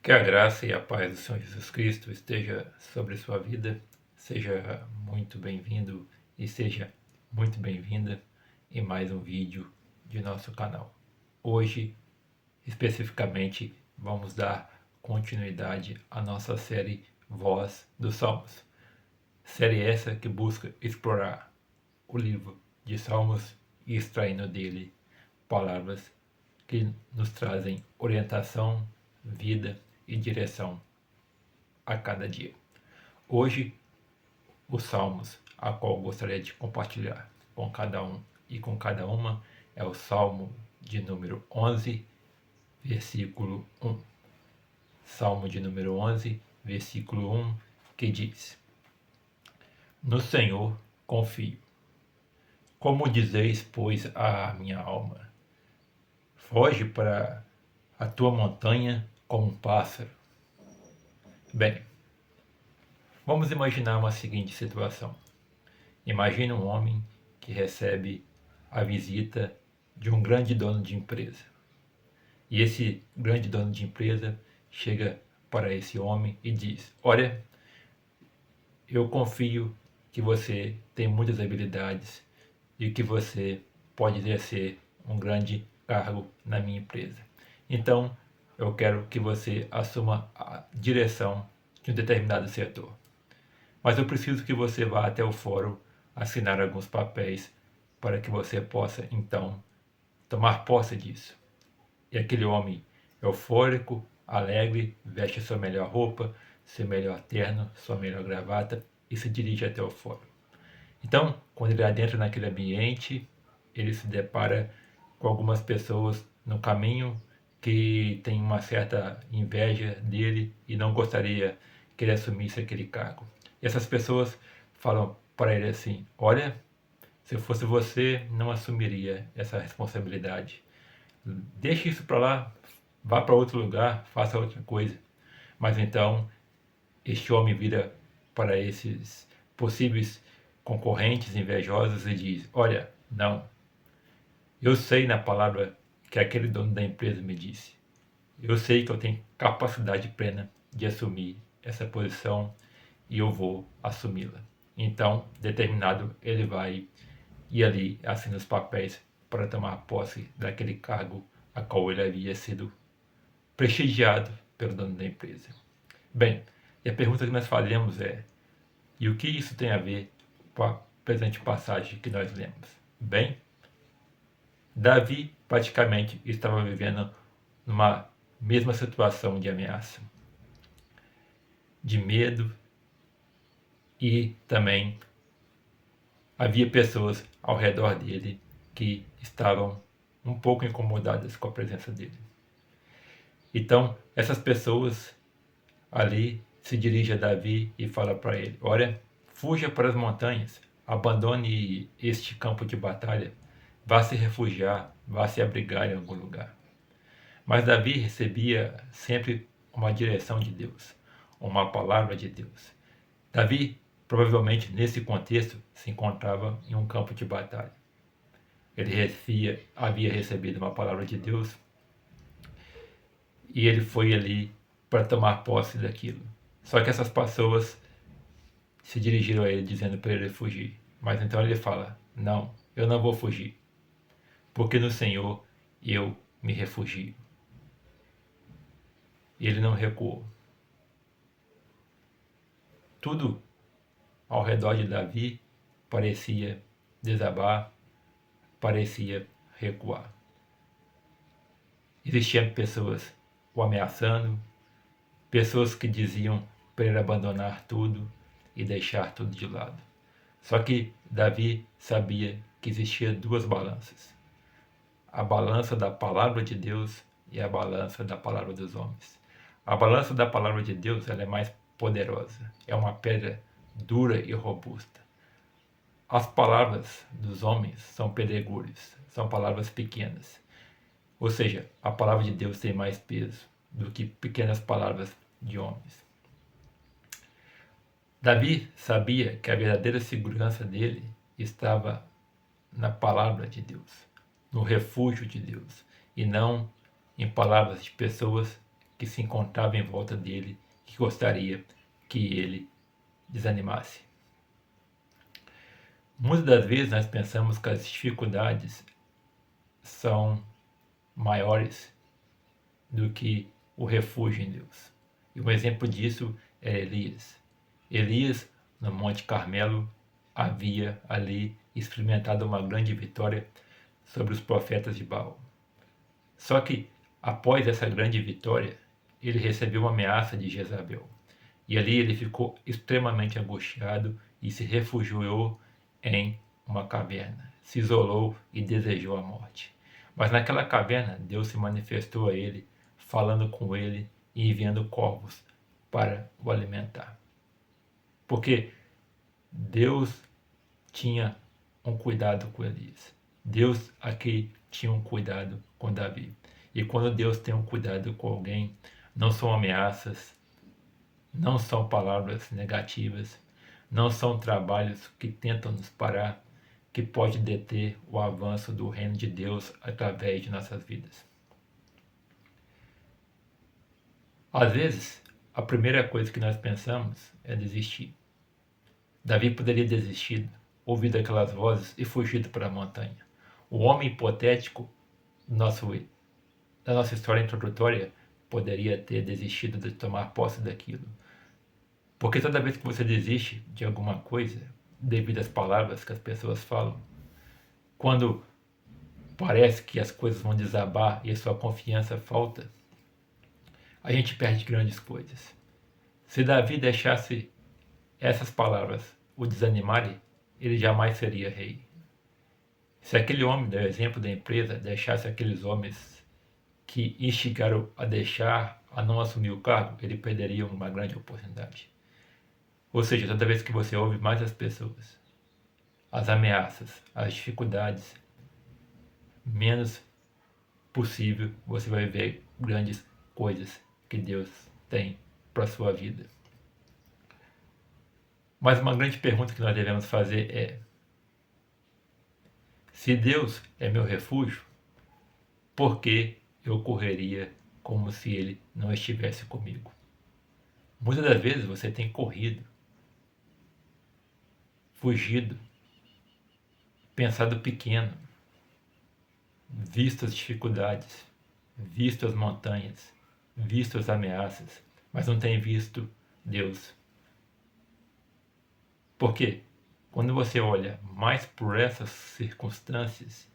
Que a graça e a paz do Senhor Jesus Cristo esteja sobre sua vida. Seja muito bem-vindo e seja muito bem-vinda em mais um vídeo de nosso canal. Hoje, especificamente, vamos dar continuidade à nossa série Voz dos Salmos. Série essa que busca explorar o livro de Salmos e extraindo dele palavras que nos trazem orientação, vida e direção a cada dia. Hoje, os salmos a qual gostaria de compartilhar com cada um e com cada uma é o Salmo de número 11, versículo 1. Salmo de número 11, versículo 1, que diz: No Senhor confio. Como dizeis, pois, à minha alma, foge para a tua montanha como um pássaro. Bem, vamos imaginar uma seguinte situação. Imagine um homem que recebe a visita de um grande dono de empresa. E esse grande dono de empresa chega para esse homem e diz: Olha, eu confio que você tem muitas habilidades e que você pode exercer um grande cargo na minha empresa. Então, eu quero que você assuma a direção de um determinado setor. Mas eu preciso que você vá até o fórum assinar alguns papéis para que você possa, então, tomar posse disso. E aquele homem eufórico, alegre, veste sua melhor roupa, seu melhor terno, sua melhor gravata e se dirige até o fórum. Então, quando ele adentra naquele ambiente, ele se depara com algumas pessoas no caminho que têm uma certa inveja dele e não gostaria que ele assumisse aquele cargo. E essas pessoas falam para ele assim: Olha, se eu fosse você, não assumiria essa responsabilidade. Deixe isso para lá, vá para outro lugar, faça outra coisa. Mas então, este homem vira para esses possíveis concorrentes invejosos e diz: Olha, não, eu sei na palavra que aquele dono da empresa me disse. Eu sei que eu tenho capacidade plena de assumir essa posição e eu vou assumi-la. Então, determinado, ele vai e ali assina os papéis para tomar posse daquele cargo a qual ele havia sido prestigiado pelo dono da empresa. Bem, e a pergunta que nós fazemos é: e o que isso tem a ver com a presente passagem que nós lemos? Bem, Davi praticamente estava vivendo numa mesma situação de ameaça, de medo, e também havia pessoas ao redor dele que estavam um pouco incomodadas com a presença dele. Então, essas pessoas ali se dirigem a Davi e falam para ele: Olha, fuja para as montanhas, abandone este campo de batalha, vá se refugiar, vá se abrigar em algum lugar. Mas Davi recebia sempre uma direção de Deus, uma palavra de Deus. Davi, provavelmente nesse contexto, se encontrava em um campo de batalha. Ele havia recebido uma palavra de Deus e ele foi ali para tomar posse daquilo. Só que essas pessoas se dirigiram a ele dizendo para ele fugir. Mas então ele fala: Não, eu não vou fugir, porque no Senhor eu me refugio. E ele não recuou. Tudo ao redor de Davi parecia desabar, parecia recuar. Existiam pessoas o ameaçando, pessoas que diziam para ele abandonar tudo e deixar tudo de lado. Só que Davi sabia que existia duas balanças: a balança da palavra de Deus e a balança da palavra dos homens. A balança da palavra de Deus, ela é mais poderosa, é uma pedra dura e robusta. As palavras dos homens são pedregulhos, são palavras pequenas. Ou seja, a palavra de Deus tem mais peso do que pequenas palavras de homens. Davi sabia que a verdadeira segurança dele estava na palavra de Deus, no refúgio de Deus, e não em palavras de pessoas que se encontrava em volta dele, que gostaria que ele desanimasse. Muitas das vezes nós pensamos que as dificuldades são maiores do que o refúgio em Deus. E um exemplo disso é Elias. Elias, no Monte Carmelo, havia ali experimentado uma grande vitória sobre os profetas de Baal. Só que, após essa grande vitória, ele recebeu uma ameaça de Jezabel. E ali ele ficou extremamente angustiado e se refugiou em uma caverna, se isolou e desejou a morte. Mas naquela caverna, Deus se manifestou a ele, falando com ele e enviando corvos para o alimentar. Porque Deus tinha um cuidado com Elias. Deus aqui tinha um cuidado com Davi. E quando Deus tem um cuidado com alguém, não são ameaças, não são palavras negativas, não são trabalhos que tentam nos parar, que pode deter o avanço do reino de Deus através de nossas vidas. Às vezes, a primeira coisa que nós pensamos é desistir. Davi poderia desistir, ouvido aquelas vozes e fugido para a montanha. O homem hipotético da nossa história introdutória poderia ter desistido de tomar posse daquilo. Porque toda vez que você desiste de alguma coisa, devido às palavras que as pessoas falam, quando parece que as coisas vão desabar e a sua confiança falta, a gente perde grandes coisas. Se Davi deixasse essas palavras o desanimarem, ele jamais seria rei. Se aquele homem, do exemplo da empresa, deixasse aqueles homens que instigaram a não assumir o cargo, ele perderia uma grande oportunidade. Ou seja, toda vez que você ouve mais as pessoas, as ameaças, as dificuldades, menos possível você vai ver grandes coisas que Deus tem para a sua vida. Mas uma grande pergunta que nós devemos fazer é: se Deus é meu refúgio, por que eu correria como se Ele não estivesse comigo? Muitas das vezes você tem corrido, fugido, pensado pequeno, visto as dificuldades, visto as montanhas, visto as ameaças, mas não tem visto Deus. Por quê? Quando você olha mais por essas circunstâncias,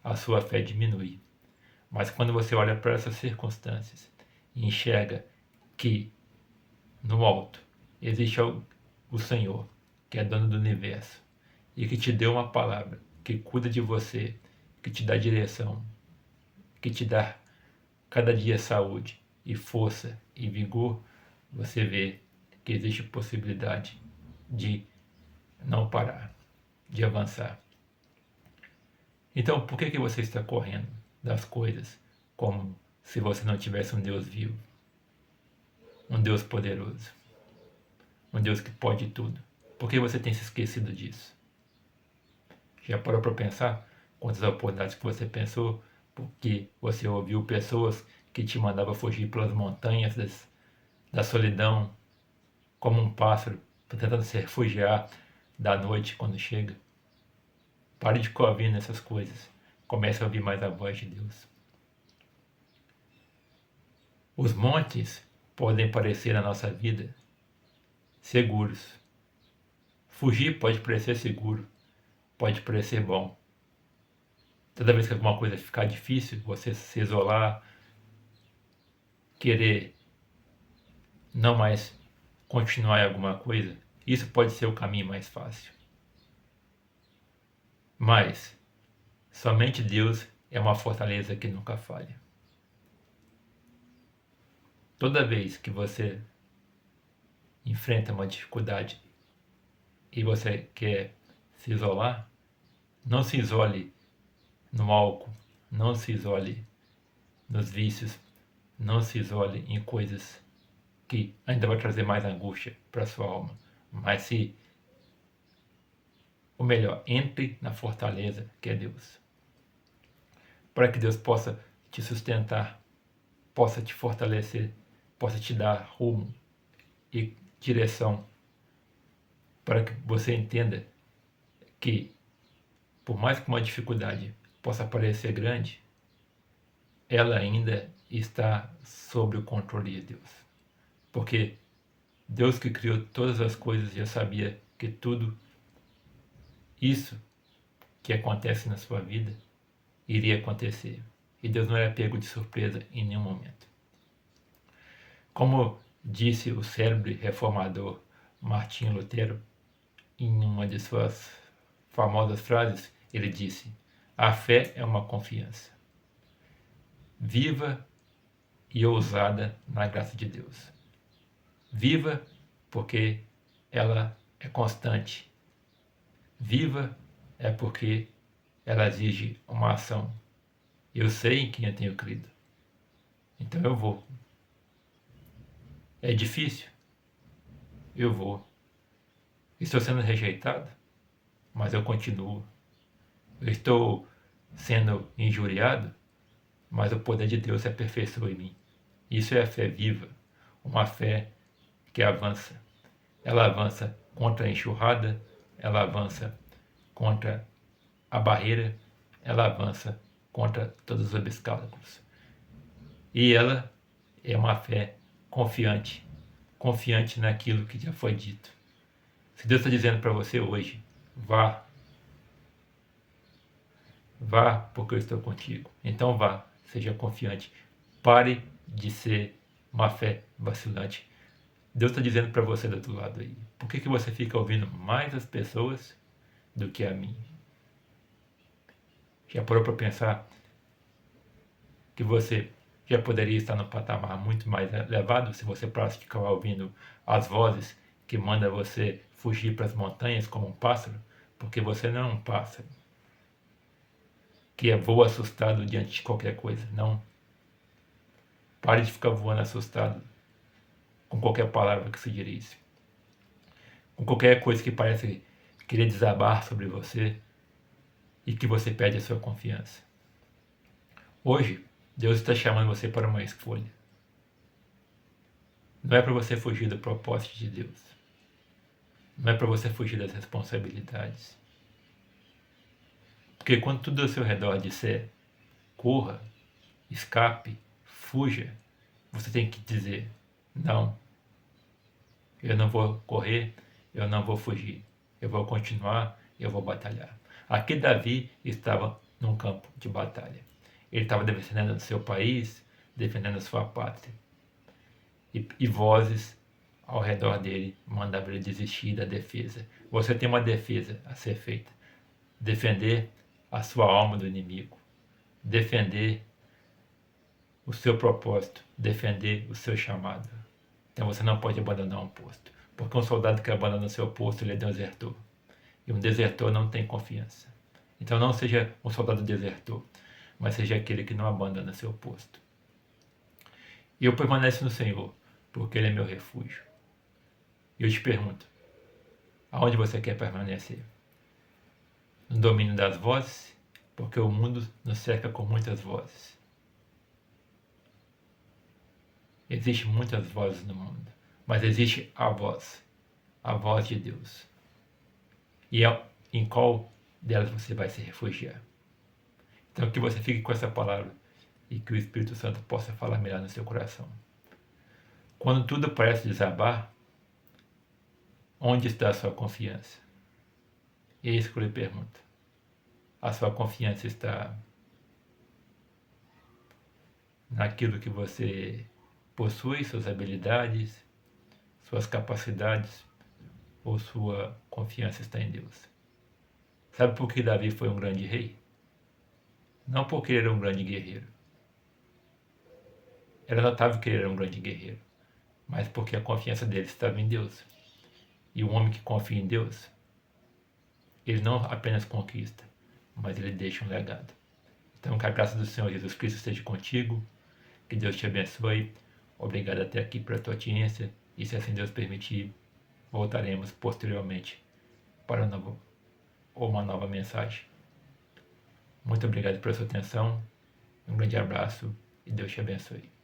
a sua fé diminui. Mas quando você olha para essas circunstâncias e enxerga que no alto existe o Senhor, que é dono do universo, e que te deu uma palavra, que cuida de você, que te dá direção, que te dá cada dia saúde e força e vigor, você vê que existe possibilidade de não parar, de avançar. Então, por que você está correndo das coisas como se você não tivesse um Deus vivo, um Deus poderoso, um Deus que pode tudo? Por que você tem se esquecido disso? Já parou para pensar quantas oportunidades que você pensou porque você ouviu pessoas que te mandavam fugir pelas montanhas da solidão, como um pássaro, tentando se refugiar da noite quando chega? Pare de ficar ouvindo essas coisas. Comece a ouvir mais a voz de Deus. Os montes podem parecer na nossa vida seguros. Fugir pode parecer seguro, pode parecer bom. Toda vez que alguma coisa ficar difícil, você se isolar, querer não mais continuar em alguma coisa, isso pode ser o caminho mais fácil. Mas somente Deus é uma fortaleza que nunca falha. Toda vez que você enfrenta uma dificuldade e você quer se isolar, não se isole no álcool, não se isole nos vícios, não se isole em coisas que ainda vai trazer mais angústia para a sua alma. Mas entre na fortaleza que é Deus. Para que Deus possa te sustentar, possa te fortalecer, possa te dar rumo e direção para que você entenda que, por mais que uma dificuldade possa parecer grande, ela ainda está sob o controle de Deus. Porque Deus que criou todas as coisas já sabia que tudo isso que acontece na sua vida iria acontecer. E Deus não era pego de surpresa em nenhum momento. Como disse o célebre reformador Martinho Lutero, em uma de suas famosas frases, ele disse: a fé é uma confiança viva e ousada na graça de Deus. Viva porque ela é constante. Viva é porque ela exige uma ação. Eu sei em quem eu tenho crido. Então eu vou. É difícil? Eu vou. Estou sendo rejeitado? Mas eu continuo. Eu estou sendo injuriado? Mas o poder de Deus se aperfeiçoa em mim. Isso é a fé viva, uma fé que avança. Ela avança contra a enxurrada, ela avança contra a barreira, ela avança contra todos os obstáculos. E ela é uma fé confiante, confiante naquilo que já foi dito. Se Deus está dizendo para você hoje, vá, vá porque eu estou contigo. Então vá, seja confiante. Pare de ser uma fé vacilante. Deus está dizendo para você do outro lado aí. Por que você fica ouvindo mais as pessoas do que a mim? Já parou para pensar que você já poderia estar no patamar muito mais elevado se você parasse de ficar ouvindo as vozes que mandam você fugir para as montanhas como um pássaro? Porque você não é um pássaro que voa assustado diante de qualquer coisa. Não. Pare de ficar voando assustado com qualquer palavra que se dirige. Com qualquer coisa que parece querer desabar sobre você e que você perde a sua confiança. Hoje, Deus está chamando você para uma escolha. Não é para você fugir do propósito de Deus. Não é para você fugir das responsabilidades. Porque quando tudo ao seu redor disser corra, escape, fuja, você tem que dizer não. Eu não vou correr, eu não vou fugir. Eu vou continuar, eu vou batalhar. Aqui Davi estava num campo de batalha. Ele estava defendendo o seu país, defendendo a sua pátria. E vozes ao redor dele mandavam ele desistir da defesa. Você tem uma defesa a ser feita. Defender a sua alma do inimigo. Defender o seu propósito. Defender o seu chamado. Então você não pode abandonar um posto. Porque um soldado que abandona o seu posto, ele é desertor. E um desertor não tem confiança. Então não seja um soldado desertor, mas seja aquele que não abandona seu posto. E eu permaneço no Senhor, porque Ele é meu refúgio. E eu te pergunto, aonde você quer permanecer? No domínio das vozes? Porque o mundo nos cerca com muitas vozes. Existem muitas vozes no mundo, mas existe a voz de Deus. E em qual delas você vai se refugiar? Então que você fique com essa palavra e que o Espírito Santo possa falar melhor no seu coração. Quando tudo parece desabar, onde está a sua confiança? E é isso que eu lhe pergunto. A sua confiança está naquilo que você possui, suas habilidades, suas capacidades, ou sua confiança está em Deus? Sabe por que Davi foi um grande rei? Não porque ele era um grande guerreiro. Era notável que ele era um grande guerreiro, mas porque a confiança dele estava em Deus. E um homem que confia em Deus, ele não apenas conquista, mas ele deixa um legado. Então que a graça do Senhor Jesus Cristo esteja contigo, que Deus te abençoe. Obrigado até aqui pela tua audiência, e se assim Deus permitir, voltaremos posteriormente para uma nova mensagem. Muito obrigado pela sua atenção, um grande abraço e Deus te abençoe.